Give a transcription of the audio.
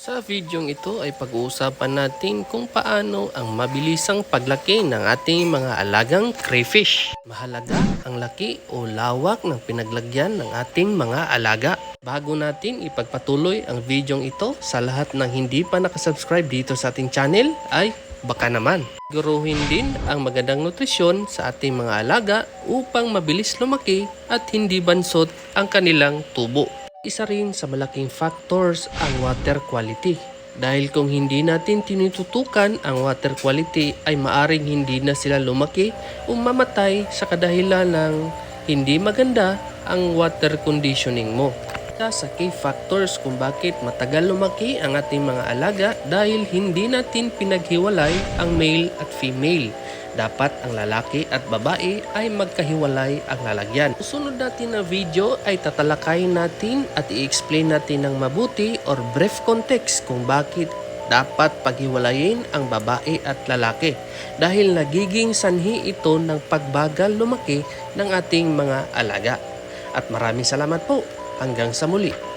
Sa videong ito ay pag-uusapan natin kung paano ang mabilisang paglaki ng ating mga alagang crayfish. Mahalaga ang laki o lawak ng pinaglagyan ng ating mga alaga. Bago natin ipagpatuloy ang videong ito, sa lahat ng hindi pa nakasubscribe dito sa ating channel ay baka naman guruhin din ang magandang nutrisyon sa ating mga alaga upang mabilis lumaki at hindi bansot ang kanilang tubo. Isa rin sa malaking factors ang water quality. Dahil kung hindi natin tinututukan ang water quality ay maaring hindi na sila lumaki o mamatay sa kadahilan ng hindi maganda ang water conditioning mo. Isa sa key factors kung bakit matagal lumaki ang ating mga alaga dahil hindi natin pinaghiwalay ang male at female. Dapat ang lalaki at babae ay magkahiwalay ang lalagyan. Susunod natin na video ay tatalakayin natin at i-explain natin ng mabuti or brief context kung bakit dapat paghiwalayin ang babae at lalaki dahil nagiging sanhi ito ng pagbagal lumaki ng ating mga alaga. At maraming salamat po. Hanggang sa muli.